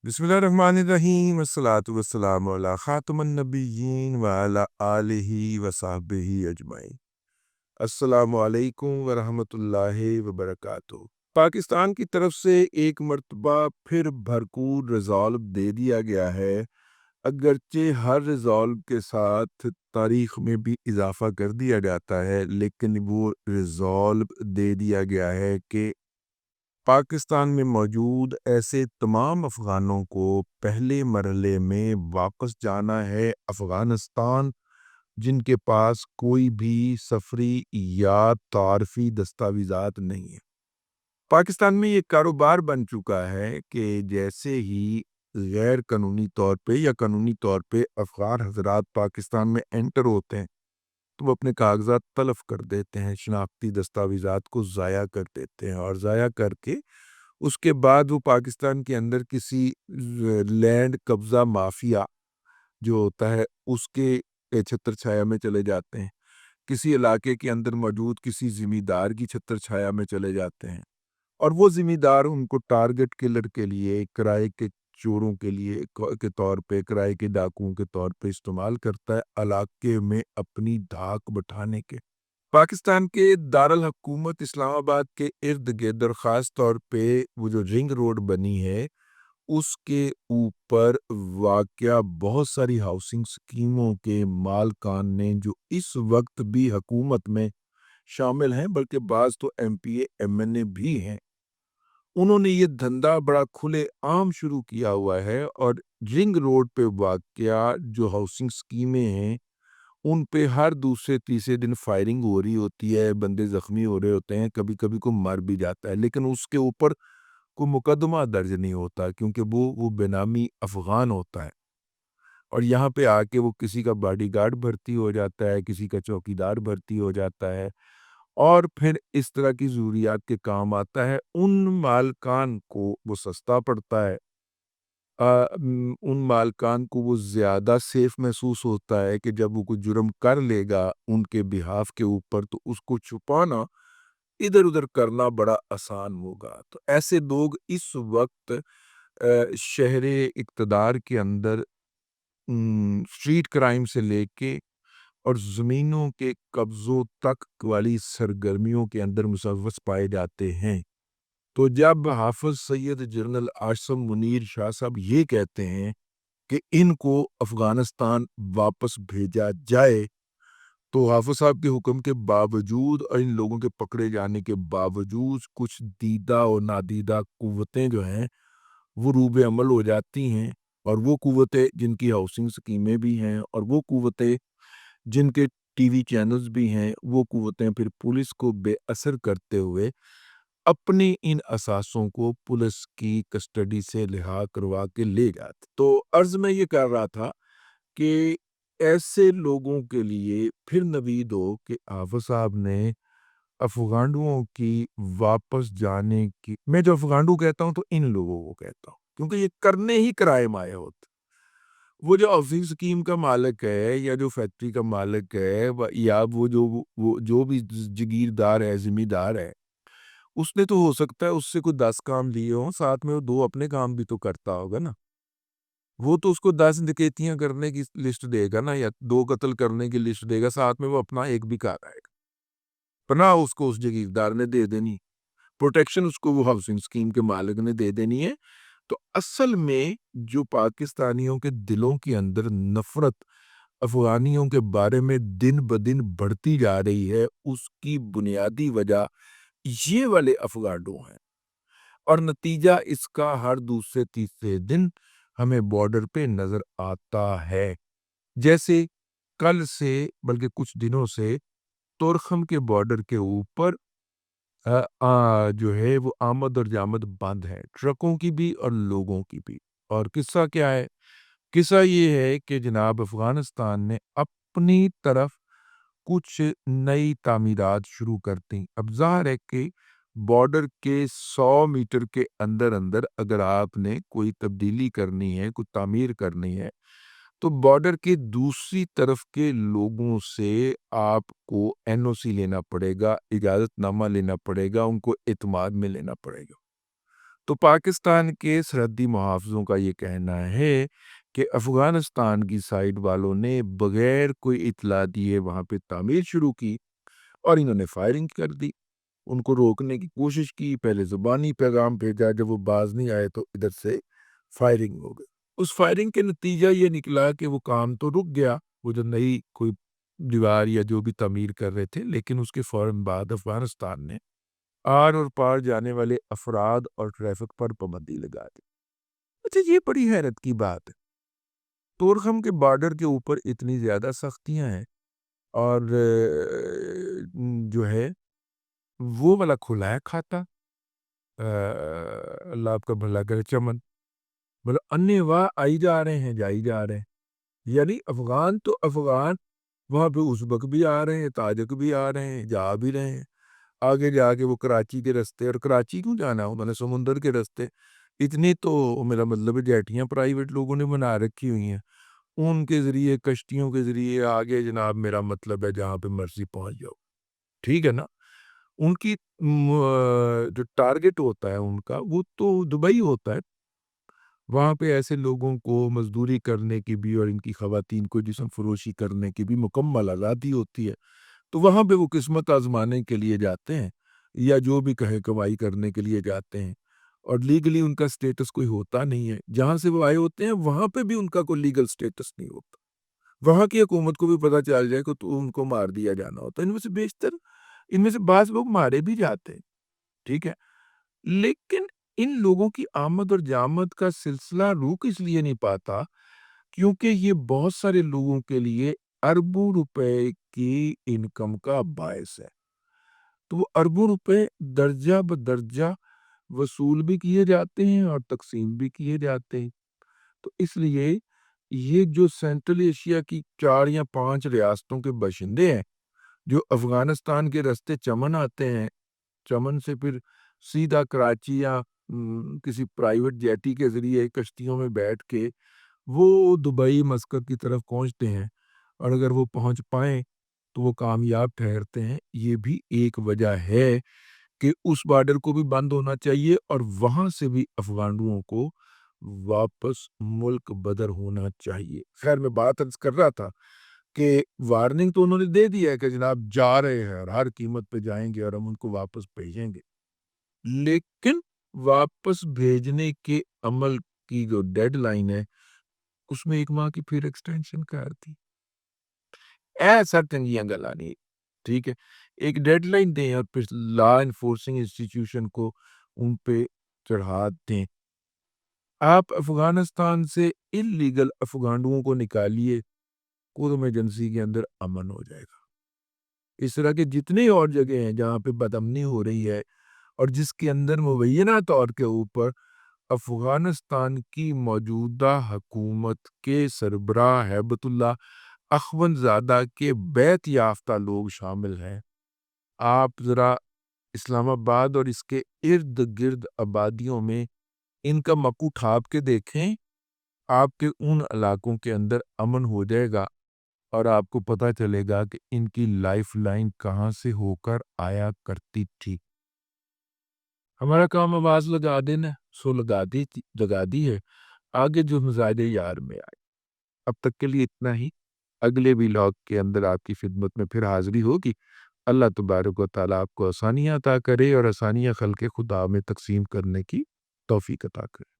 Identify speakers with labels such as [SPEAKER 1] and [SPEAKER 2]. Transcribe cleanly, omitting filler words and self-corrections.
[SPEAKER 1] بسم اللہ الرحمن الرحیم، والصلاۃ والسلام علی خاتم النبیین وعلی آلہ وصحبہ اجمعین۔ السلام علیکم ورحمۃ اللہ وبرکاتہ۔ پاکستان کی طرف سے ایک مرتبہ پھر بھرپور ریزالو دے دیا گیا ہے، اگرچہ ہر ریزالو کے ساتھ تاریخ میں بھی اضافہ کر دیا جاتا ہے، لیکن وہ ریزالو دے دیا گیا ہے کہ پاکستان میں موجود ایسے تمام افغانوں کو پہلے مرحلے میں واپس جانا ہے افغانستان، جن کے پاس کوئی بھی سفری یا تعارفی دستاویزات نہیں ہیں۔ پاکستان میں یہ کاروبار بن چکا ہے کہ جیسے ہی غیر قانونی طور پہ یا قانونی طور پہ افغان حضرات پاکستان میں انٹر ہوتے ہیں تو وہ اپنے کاغذات تلف کر دیتے ہیں، شناختی دستاویزات کو ضائع کر دیتے ہیں، اور ضائع کر کے اس کے بعد وہ پاکستان کے اندر کسی لینڈ قبضہ مافیا جو ہوتا ہے اس کے چھتر چھایا میں چلے جاتے ہیں، کسی علاقے کے اندر موجود کسی زمیندار کی چھتر چھایا میں چلے جاتے ہیں، اور وہ زمیندار ان کو ٹارگٹ کلر کے لیے، کرائے کے چوروں کے لیے کے طور پہ، کرائے کے ڈاکوؤں کے طور پہ استعمال کرتا ہے، علاقے میں اپنی دھاک بٹھانے کے۔ پاکستان کے دارالحکومت اسلام آباد کے ارد گرد، اور خاص طور پہ وہ جو رنگ روڈ بنی ہے اس کے اوپر واقع بہت ساری ہاؤسنگ سکیموں کے مالکان نے، جو اس وقت بھی حکومت میں شامل ہیں، بلکہ بعض تو M P A M N A بھی ہیں، انہوں نے یہ دھندا بڑا کھلے عام شروع کیا ہوا ہے، اور رنگ روڈ پہ واقع جو ہاؤسنگ سکیمیں ہیں ان پہ ہر دوسرے تیسرے دن فائرنگ ہو رہی ہوتی ہے، بندے زخمی ہو رہے ہوتے ہیں، کبھی کبھی کوئی مر بھی جاتا ہے، لیکن اس کے اوپر کوئی مقدمہ درج نہیں ہوتا، کیونکہ وہ بے نامی افغان ہوتا ہے، اور یہاں پہ آ کے وہ کسی کا باڈی گارڈ بھرتی ہو جاتا ہے، کسی کا چوکیدار بھرتی ہو جاتا ہے، اور پھر اس طرح کی ضروریات کے کام آتا ہے۔ ان مالکان کو وہ سستا پڑتا ہے، ان مالکان کو وہ زیادہ سیف محسوس ہوتا ہے کہ جب وہ کوئی جرم کر لے گا ان کے بہاف کے اوپر تو اس کو چھپانا، ادھر ادھر کرنا بڑا آسان ہوگا۔ تو ایسے لوگ اس وقت شہر اقتدار کے اندر اسٹریٹ کرائم سے لے کے اور زمینوں کے قبضوں تک والی سرگرمیوں کے اندر ملوث پائے جاتے ہیں۔ تو جب حافظ سید جنرل عاصم منیر شاہ صاحب یہ کہتے ہیں کہ ان کو افغانستان واپس بھیجا جائے، تو حافظ صاحب کے حکم کے باوجود اور ان لوگوں کے پکڑے جانے کے باوجود کچھ دیدہ اور نادیدہ قوتیں جو ہیں وہ روب عمل ہو جاتی ہیں، اور وہ قوتیں جن کی ہاؤسنگ سکیمیں بھی ہیں، اور وہ قوتیں جن کے ٹی وی چینلز بھی ہیں، وہ قوتیں پھر پولیس کو بے اثر کرتے ہوئے اپنی ان اثاثوں کو پولیس کی کسٹڈی سے رہا کروا کے لے جاتے۔ تو عرض میں یہ کر رہا تھا کہ ایسے لوگوں کے لیے پھر نوید ہو کہ حافظ صاحب نے افغانوں کی واپس جانے کی، میں جو افغانوں کہتا ہوں تو ان لوگوں کو کہتا ہوں، کیونکہ یہ کرنے ہی کرائم آئے ہوتے۔ وہ جو ہاؤسنگ سکیم کا مالک ہے، یا جو فیکٹری کا مالک ہے، یا وہ جو بھی جگیردار ہے، زمیندار ہے، اس نے تو ہو سکتا ہے اس سے کوئی 10 کام لیے ہوں، ساتھ میں وہ 2 اپنے کام بھی تو کرتا ہوگا نا۔ وہ تو اس کو 10 ڈکیتیاں کرنے کی لسٹ دے گا نا، یا 2 قتل کرنے کی لسٹ دے گا، ساتھ میں وہ اپنا ایک بھی کر آئے گا۔ پناہ اس کو اس جگیردار نے دے دینی، پروٹیکشن اس کو وہ ہاؤسنگ سکیم کے مالک نے دے دینی ہے۔ تو اصل میں جو پاکستانیوں کے دلوں کے اندر نفرت افغانیوں کے بارے میں دن بدن بڑھتی جا رہی ہے، اس کی بنیادی وجہ یہ والے افغانوں ہیں، اور نتیجہ اس کا ہر دوسرے تیسرے دن ہمیں بارڈر پہ نظر آتا ہے۔ جیسے کل سے، بلکہ کچھ دنوں سے تورخم کے بارڈر کے اوپر جو ہے وہ آمد اور جامد بند ہے، ٹرکوں کی بھی اور لوگوں کی بھی۔ اور قصہ کیا ہے؟ قصہ یہ ہے کہ جناب افغانستان نے اپنی طرف کچھ نئی تعمیرات شروع کر دیں۔ اب ظاہر ہے کہ بارڈر کے 100 میٹر کے اندر اندر اگر آپ نے کوئی تبدیلی کرنی ہے، کوئی تعمیر کرنی ہے، تو بارڈر کے دوسری طرف کے لوگوں سے آپ کو این او سی لینا پڑے گا، اجازت نامہ لینا پڑے گا، ان کو اعتماد میں لینا پڑے گا۔ تو پاکستان کے سرحدی محافظوں کا یہ کہنا ہے کہ افغانستان کی سائیڈ والوں نے بغیر کوئی اطلاع دیے وہاں پہ تعمیر شروع کی اور انہوں نے فائرنگ کر دی. ان کو روکنے کی کوشش کی، پہلے زبانی پیغام بھیجا، جب وہ باز نہیں آئے تو ادھر سے فائرنگ ہو گئی. اس فائرنگ کے نتیجہ یہ نکلا کہ وہ کام تو رک گیا، وہ جو نئی کوئی دیوار یا جو بھی تعمیر کر رہے تھے، لیکن اس کے فوراً بعد افغانستان نے آر اور پار جانے والے افراد اور ٹریفک پر پابندی لگا دی. اچھا، یہ بڑی حیرت کی بات ہے. تورخم کے بارڈر کے اوپر اتنی زیادہ سختیاں ہیں اور جو ہے وہ والا کھلا ہے کھاتا، اللہ آپ کا بھلا کرے، چمن، مطلب انواع آئی جا رہے ہیں جائی جا رہے ہیں. یعنی افغان تو افغان، وہاں پہ ازبک بھی آ رہے ہیں، تاجک بھی آ رہے ہیں، جا بھی رہے ہیں. آگے جا کے وہ کراچی کے رستے، اور کراچی کیوں جانا، انہوں نے سمندر کے رستے اتنی تو میرا مطلب ہے جیٹیاں پرائیویٹ لوگوں نے بنا رکھی ہوئی ہیں، ان کے ذریعے، کشتیوں کے ذریعے آگے جناب میرا مطلب ہے جہاں پہ مرضی پہنچ جاؤ. ٹھیک ہے نا. ان کی جو ٹارگٹ ہوتا ہے ان کا وہ تو دبئی ہوتا ہے. وہاں پہ ایسے لوگوں کو مزدوری کرنے کی بھی اور ان کی خواتین کو جسم فروشی کرنے کی بھی مکمل آزادی ہوتی ہے. تو وہاں پہ وہ قسمت آزمانے کے لیے جاتے ہیں یا جو بھی کہے کمائی کرنے کے لیے جاتے ہیں، اور لیگلی ان کا سٹیٹس کوئی ہوتا نہیں ہے. جہاں سے وہ آئے ہوتے ہیں وہاں پہ بھی ان کا کوئی لیگل سٹیٹس نہیں ہوتا. وہاں کی حکومت کو بھی پتہ چل جائے کہ تو ان کو مار دیا جانا ہوتا ہے. ان میں سے بیشتر، ان میں سے بعض لوگ مارے بھی جاتے ہیں. ٹھیک ہے، لیکن ان لوگوں کی آمد اور جامد کا سلسلہ رک اس لیے نہیں پاتا کیونکہ یہ بہت سارے لوگوں کے لیے اربوں روپے کی انکم کا باعث ہے. تو وہ اربوں روپے درجہ بدرجہ وصول بھی کیے جاتے ہیں اور تقسیم بھی کیے جاتے ہیں. تو اس لیے یہ جو سینٹرل ایشیا کی 4 یا 5 ریاستوں کے باشندے ہیں جو افغانستان کے رستے چمن آتے ہیں، چمن سے پھر سیدھا کراچی یا کسی پرائیویٹ جیٹی کے ذریعے کشتیوں میں بیٹھ کے وہ دبئی، مسقط کی طرف پہنچتے ہیں، اور اگر وہ پہنچ پائیں تو وہ کامیاب ٹھہرتے ہیں. یہ بھی ایک وجہ ہے کہ اس بارڈر کو بھی بند ہونا چاہیے اور وہاں سے بھی افغانوں کو واپس ملک بدر ہونا چاہیے. خیر، میں بات عرض کر رہا تھا کہ وارننگ تو انہوں نے دے دیا ہے کہ جناب جا رہے ہیں اور ہر قیمت پہ جائیں گے اور ہم ان کو واپس بھیجیں گے، لیکن واپس بھیجنے کے عمل کی جو ڈیڈ لائن ہے اس میں 1 ماہ کی پھر ایکسٹینشن کر دی. ایسا چنگیاں گلا نہیں. ٹھیک ہے، ایک ڈیڈ لائن دیں اور پھر لا انفورسنگ انسٹیٹیوشن کو ان پہ چڑھا دیں. آپ افغانستان سے انلیگل افغانوں کو نکالیے، قوم ایجنسی کے اندر امن ہو جائے گا. اس طرح کے جتنے اور جگہ ہیں جہاں پہ بدامنی ہو رہی ہے اور جس کے اندر مبینہ طور کے اوپر افغانستان کی موجودہ حکومت کے سربراہ ہیبت اللہ اخوند زادہ کے بیعت یافتہ لوگ شامل ہیں، آپ ذرا اسلام آباد اور اس کے ارد گرد آبادیوں میں ان کا مکو ٹھاپ کے دیکھیں، آپ کے ان علاقوں کے اندر امن ہو جائے گا اور آپ کو پتہ چلے گا کہ ان کی لائف لائن کہاں سے ہو کر آیا کرتی تھی. ہمارا کام آواز لگا دینا، سو لگا دی ہے. آگے جو مزاج یار میں آئے. اب تک کے لیے اتنا ہی. اگلے ویلاگ کے اندر آپ کی خدمت میں پھر حاضری ہوگی. اللہ تبارک و تعالیٰ آپ کو آسانیاں عطا کرے اور آسانیاں خلق خدا میں تقسیم کرنے کی توفیق عطا کرے.